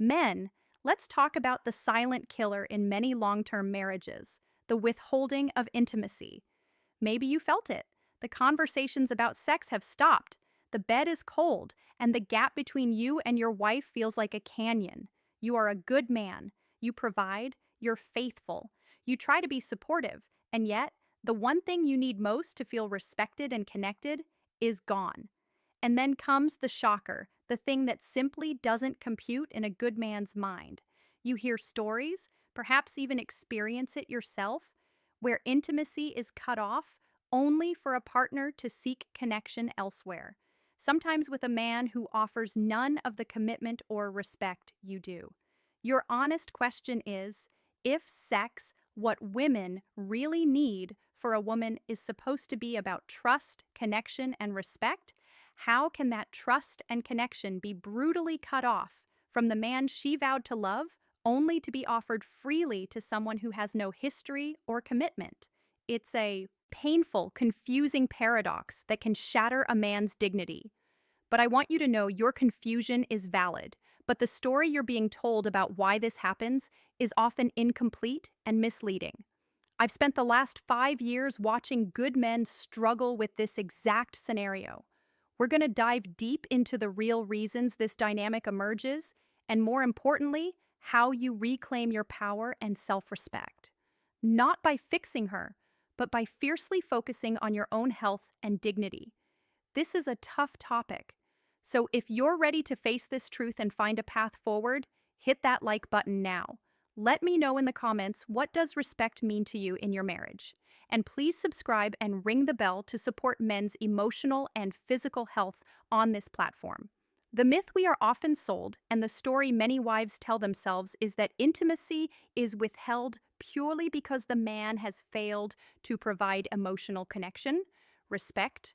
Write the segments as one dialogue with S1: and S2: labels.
S1: Men, let's talk about the silent killer in many long-term marriages, the withholding of intimacy. Maybe you felt it. The conversations about sex have stopped. The bed is cold, and the gap between you and your wife feels like a canyon. You are a good man. You provide. You're faithful. You try to be supportive, and yet, the one thing you need most to feel respected and connected is gone. And then comes the shocker, the thing that simply doesn't compute in a good man's mind. You hear stories, perhaps even experience it yourself, where intimacy is cut off only for a partner to seek connection elsewhere, sometimes with a man who offers none of the commitment or respect you do. Your honest question is, if sex, what women really need for a woman, is supposed to be about trust, connection, and respect, how can that trust and connection be brutally cut off from the man she vowed to love, only to be offered freely to someone who has no history or commitment? It's a painful, confusing paradox that can shatter a man's dignity. But I want you to know your confusion is valid, but the story you're being told about why this happens is often incomplete and misleading. I've spent the last 5 years watching good men struggle with this exact scenario. We're going to dive deep into the real reasons this dynamic emerges, and more importantly, how you reclaim your power and self-respect. Not by fixing her, but by fiercely focusing on your own health and dignity. This is a tough topic. So if you're ready to face this truth and find a path forward, hit that like button now. Let me know in the comments, what does respect mean to you in your marriage? And please subscribe and ring the bell to support men's emotional and physical health on this platform. The myth we are often sold, and the story many wives tell themselves, is that intimacy is withheld purely because the man has failed to provide emotional connection, respect,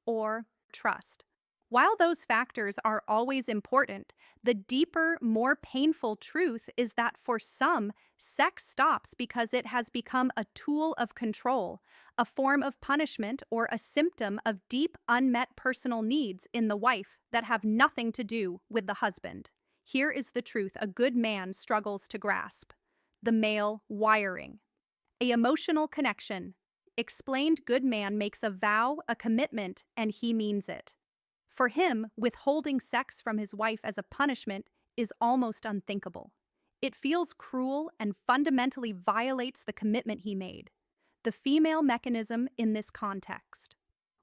S1: or trust. While those factors are always important, the deeper, more painful truth is that for some, sex stops because it has become a tool of control, a form of punishment, or a symptom of deep, unmet personal needs in the wife that have nothing to do with the husband. Here is the truth a good man struggles to grasp: the male wiring. A emotional connection. Explained: good man makes a vow, a commitment, and he means it. For him, withholding sex from his wife as a punishment is almost unthinkable. It feels cruel and fundamentally violates the commitment he made. The female mechanism in this context.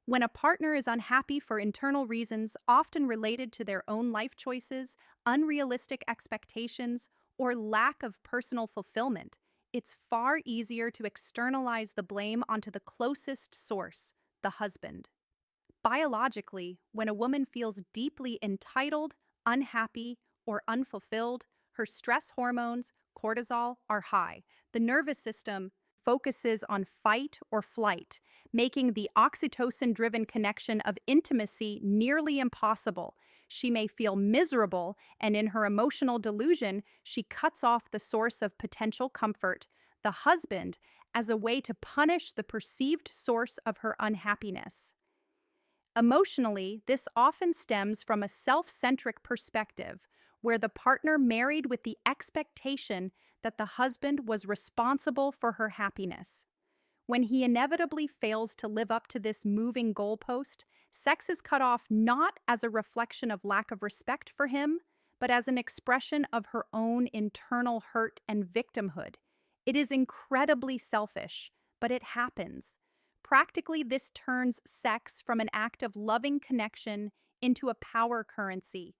S1: When a partner is unhappy for internal reasons, often related to their own life choices, unrealistic expectations, or lack of personal fulfillment, it's far easier to externalize the blame onto the closest source, the husband. Biologically, when a woman feels deeply entitled, unhappy, or unfulfilled, her stress hormones, cortisol, are high. The nervous system focuses on fight or flight, making the oxytocin-driven connection of intimacy nearly impossible. She may feel miserable, and in her emotional delusion, she cuts off the source of potential comfort, the husband, as a way to punish the perceived source of her unhappiness. Emotionally, this often stems from a self-centric perspective, where the partner married with the expectation that the husband was responsible for her happiness. When he inevitably fails to live up to this moving goalpost, sex is cut off not as a reflection of lack of respect for him, but as an expression of her own internal hurt and victimhood. It is incredibly selfish, but it happens. Practically, this turns sex from an act of loving connection into a power currency.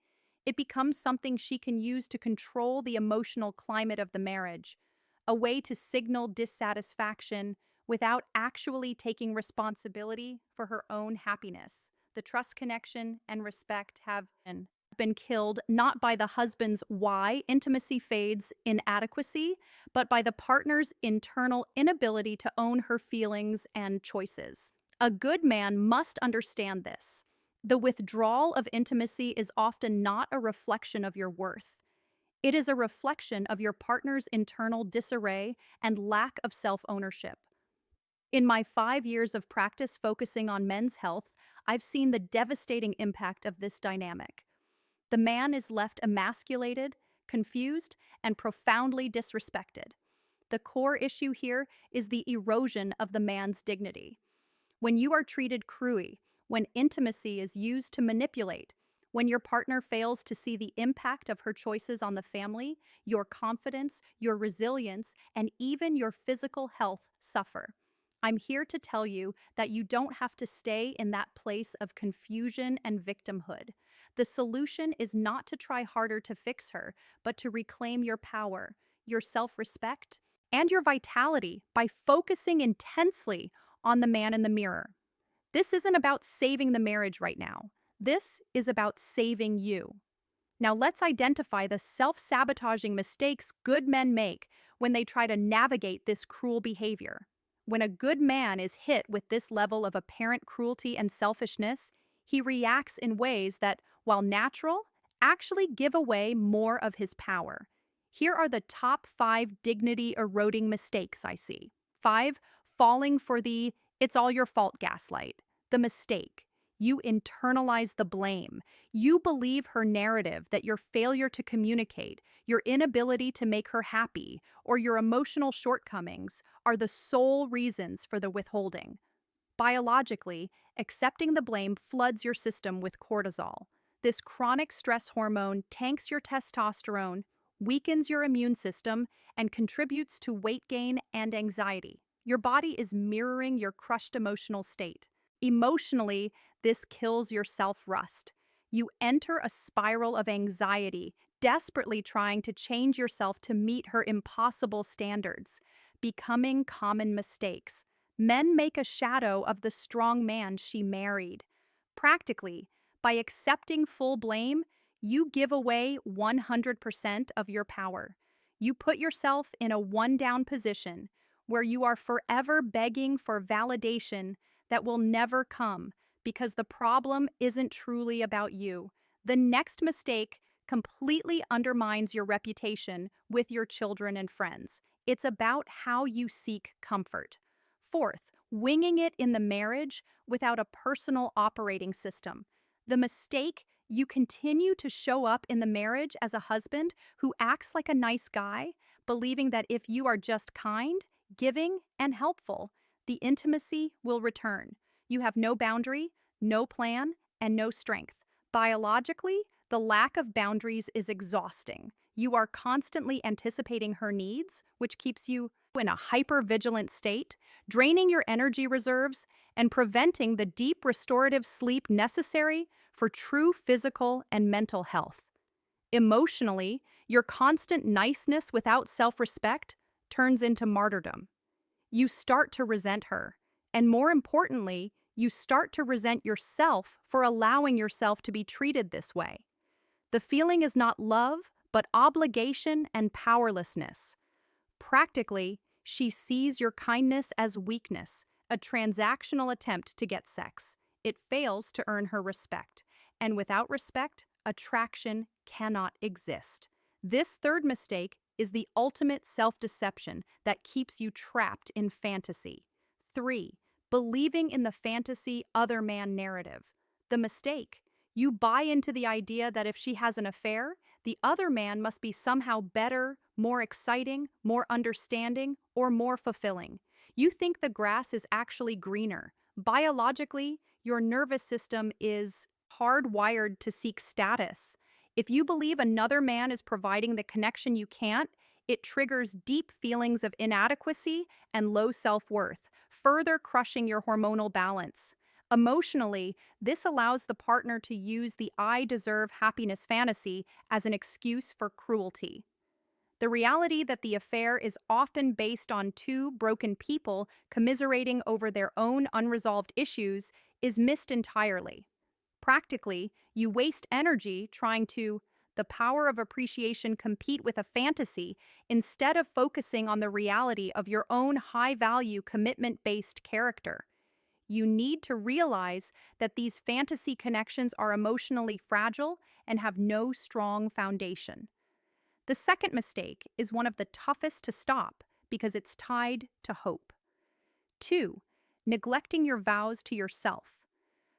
S1: It becomes something she can use to control the emotional climate of the marriage, a way to signal dissatisfaction without actually taking responsibility for her own happiness. The trust, connection, and respect have been killed not by the husband's why intimacy fades inadequacy, but by the partner's internal inability to own her feelings and choices. A good man must understand this. The withdrawal of intimacy is often not a reflection of your worth. It is a reflection of your partner's internal disarray and lack of self-ownership. In my 5 years of practice focusing on men's health, I've seen the devastating impact of this dynamic. The man is left emasculated, confused, and profoundly disrespected. The core issue here is the erosion of the man's dignity. When you are treated cruelly, when intimacy is used to manipulate, when your partner fails to see the impact of her choices on the family, your confidence, your resilience, and even your physical health suffer. I'm here to tell you that you don't have to stay in that place of confusion and victimhood. The solution is not to try harder to fix her, but to reclaim your power, your self respect, and your vitality by focusing intensely on the man in the mirror. This isn't about saving the marriage right now. This is about saving you. Now, let's identify the self sabotaging mistakes good men make when they try to navigate this cruel behavior. When a good man is hit with this level of apparent cruelty and selfishness, he reacts in ways that, while natural, actually give away more of his power. Here are the top 5 dignity eroding mistakes I see. 5. Falling for the "it's all your fault" gaslight. The mistake. You internalize the blame. You believe her narrative that your failure to communicate, your inability to make her happy, or your emotional shortcomings are the sole reasons for the withholding. Biologically, accepting the blame floods your system with cortisol. This chronic stress hormone tanks your testosterone, weakens your immune system, and contributes to weight gain and anxiety. Your body is mirroring your crushed emotional state. Emotionally, this kills your self-rust. You enter a spiral of anxiety, desperately trying to change yourself to meet her impossible standards, becoming common mistakes. Men make a shadow of the strong man she married. Practically, by accepting full blame, you give away 100% of your power. You put yourself in a one-down position where you are forever begging for validation that will never come because the problem isn't truly about you. The next mistake completely undermines your reputation with your children and friends. It's about how you seek comfort. Fourth, winging it in the marriage without a personal operating system. The mistake: you continue to show up in the marriage as a husband who acts like a nice guy, believing that if you are just kind, giving, and helpful, the intimacy will return. You have no boundary, no plan, and no strength. Biologically, the lack of boundaries is exhausting. You are constantly anticipating her needs, which keeps you in a hyper-vigilant state, draining your energy reserves and preventing the deep restorative sleep necessary for true physical and mental health. Emotionally, your constant niceness without self-respect turns into martyrdom. You start to resent her, and more importantly, you start to resent yourself for allowing yourself to be treated this way. The feeling is not love, but obligation and powerlessness. Practically, she sees your kindness as weakness, a transactional attempt to get sex. It fails to earn her respect, and without respect, attraction cannot exist. This third mistake is the ultimate self-deception that keeps you trapped in fantasy. 3. Believing in the fantasy other man narrative. The mistake: you buy into the idea that if she has an affair, the other man must be somehow better, more exciting, more understanding, or more fulfilling. You think the grass is actually greener. Biologically, your nervous system is hardwired to seek status. If you believe another man is providing the connection you can't, it triggers deep feelings of inadequacy and low self-worth, further crushing your hormonal balance. Emotionally, this allows the partner to use the "I deserve happiness" fantasy as an excuse for cruelty. The reality that the affair is often based on two broken people commiserating over their own unresolved issues is missed entirely. Practically, you waste energy trying to the power of appreciation compete with a fantasy instead of focusing on the reality of your own high-value commitment-based character. You need to realize that these fantasy connections are emotionally fragile and have no strong foundation. The second mistake is one of the toughest to stop because it's tied to hope. 2. Neglecting your vows to yourself.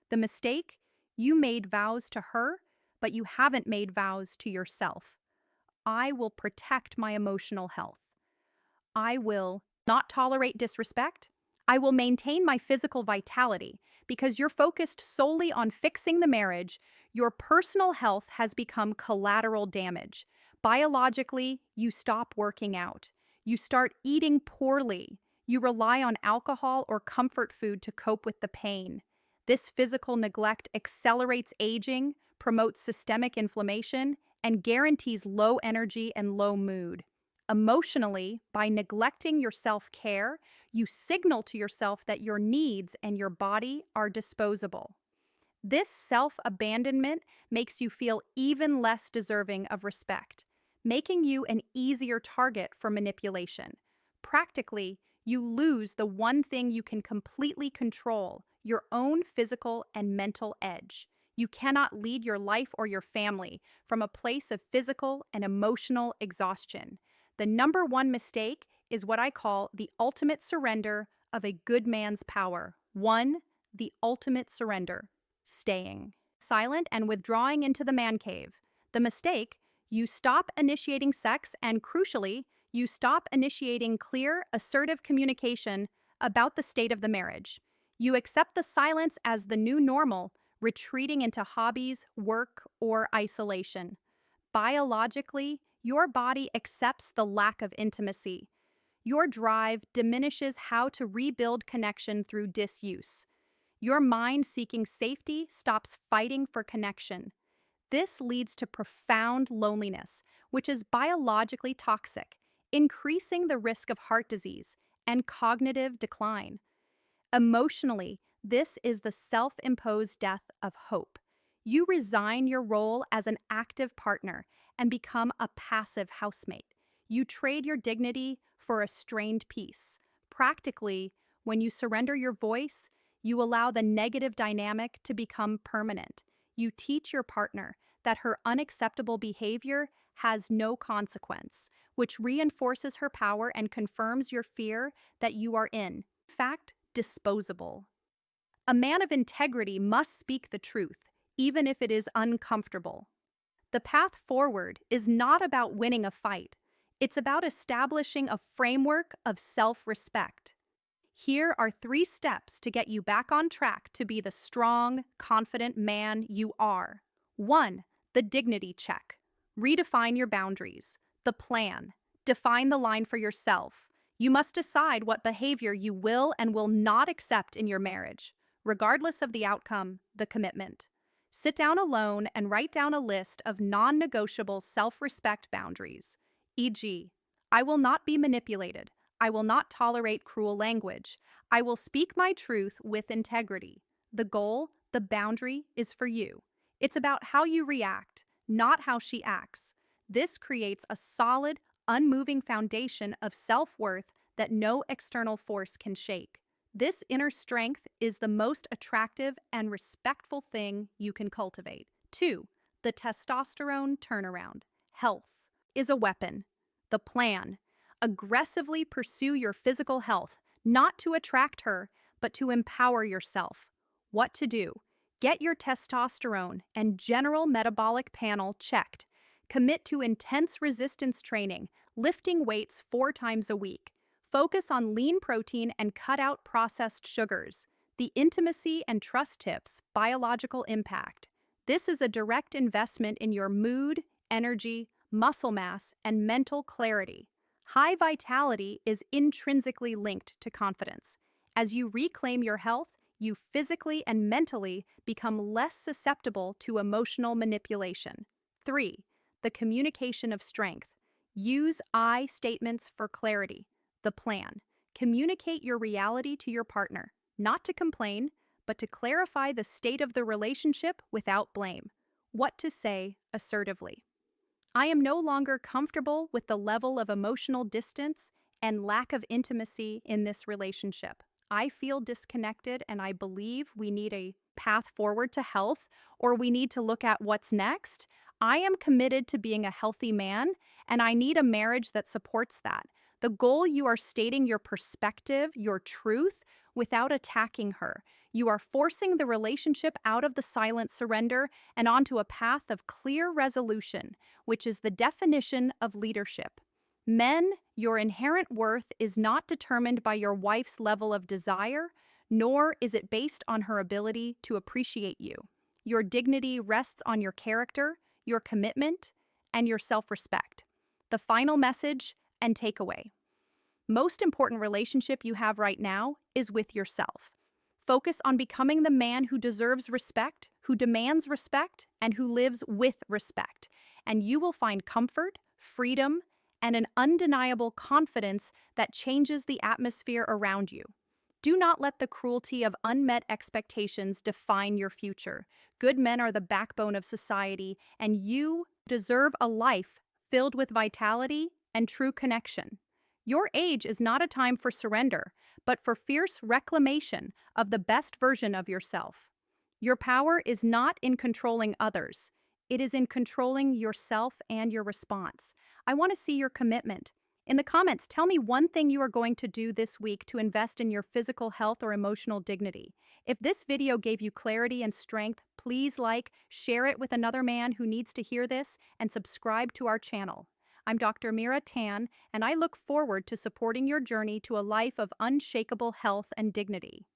S1: The mistake: you made vows to her, but you haven't made vows to yourself. I will protect my emotional health. I will not tolerate disrespect. I will maintain my physical vitality. Because you're focused solely on fixing the marriage, your personal health has become collateral damage. Biologically, you stop working out. You start eating poorly. You rely on alcohol or comfort food to cope with the pain. This physical neglect accelerates aging, promotes systemic inflammation, and guarantees low energy and low mood. Emotionally, by neglecting your self care, you signal to yourself that your needs and your body are disposable. This self abandonment makes you feel even less deserving of respect, making you an easier target for manipulation. Practically, you lose the one thing you can completely control, your own physical and mental edge. You cannot lead your life or your family from a place of physical and emotional exhaustion. The number one mistake is what I call the ultimate surrender of a good man's power. One, the ultimate surrender, staying silent and withdrawing into the man cave. The mistake, you stop initiating sex and, crucially, you stop initiating clear, assertive communication about the state of the marriage. You accept the silence as the new normal, retreating into hobbies, work, or isolation. Biologically, your body accepts the lack of intimacy. Your drive diminishes how to rebuild connection through disuse. Your mind seeking safety stops fighting for connection. This leads to profound loneliness, which is biologically toxic, increasing the risk of heart disease and cognitive decline. Emotionally, this is the self-imposed death of hope. You resign your role as an active partner and become a passive housemate. You trade your dignity for a strained peace. Practically, when you surrender your voice, you allow the negative dynamic to become permanent. You teach your partner that her unacceptable behavior has no consequence, which reinforces her power and confirms your fear that you are in fact disposable. A man of integrity must speak the truth, even if it is uncomfortable. The path forward is not about winning a fight. It's about establishing a framework of self-respect. Here are 3 steps to get you back on track to be the strong, confident man you are. 1. The dignity check. Redefine your boundaries. The plan. Define the line for yourself. You must decide what behavior you will and will not accept in your marriage, regardless of the outcome, the commitment. Sit down alone and write down a list of non-negotiable self-respect boundaries, e.g., I will not be manipulated. I will not tolerate cruel language. I will speak my truth with integrity. The goal, the boundary, is for you. It's about how you react, not how she acts. This creates a solid, unmoving foundation of self-worth that no external force can shake. This inner strength is the most attractive and respectful thing you can cultivate. 2. The testosterone turnaround. Health is a weapon. The plan. Aggressively pursue your physical health, not to attract her, but to empower yourself. What to do? Get your testosterone and general metabolic panel checked. Commit to intense resistance training, lifting weights 4 times a week. Focus on lean protein and cut out processed sugars. The intimacy and trust tips, biological impact. This is a direct investment in your mood, energy, muscle mass, and mental clarity. High vitality is intrinsically linked to confidence. As you reclaim your health, you physically and mentally become less susceptible to emotional manipulation. 3. The communication of strength. Use I statements for clarity. The plan. Communicate your reality to your partner, not to complain, but to clarify the state of the relationship without blame. What to say assertively. I am no longer comfortable with the level of emotional distance and lack of intimacy in this relationship. I feel disconnected and I believe we need a path forward to health, or we need to look at what's next. I am committed to being a healthy man and I need a marriage that supports that. The goal, you are stating your perspective, your truth, without attacking her. You are forcing the relationship out of the silent surrender and onto a path of clear resolution, which is the definition of leadership. Men, your inherent worth is not determined by your wife's level of desire, nor is it based on her ability to appreciate you. Your dignity rests on your character, your commitment, and your self respect. The final message and takeaway: most important relationship you have right now is with yourself. Focus on becoming the man who deserves respect, who demands respect, and who lives with respect. And you will find comfort, freedom, and an undeniable confidence that changes the atmosphere around you. Do not let the cruelty of unmet expectations define your future. Good men are the backbone of society, and you deserve a life filled with vitality and true connection. Your age is not a time for surrender, but for fierce reclamation of the best version of yourself. Your power is not in controlling others, it is in controlling yourself and your response. I want to see your commitment. In the comments, tell me one thing you are going to do this week to invest in your physical health or emotional dignity. If this video gave you clarity and strength, please like, share it with another man who needs to hear this, and subscribe to our channel. I'm Dr. Mira Tan, and I look forward to supporting your journey to a life of unshakable health and dignity.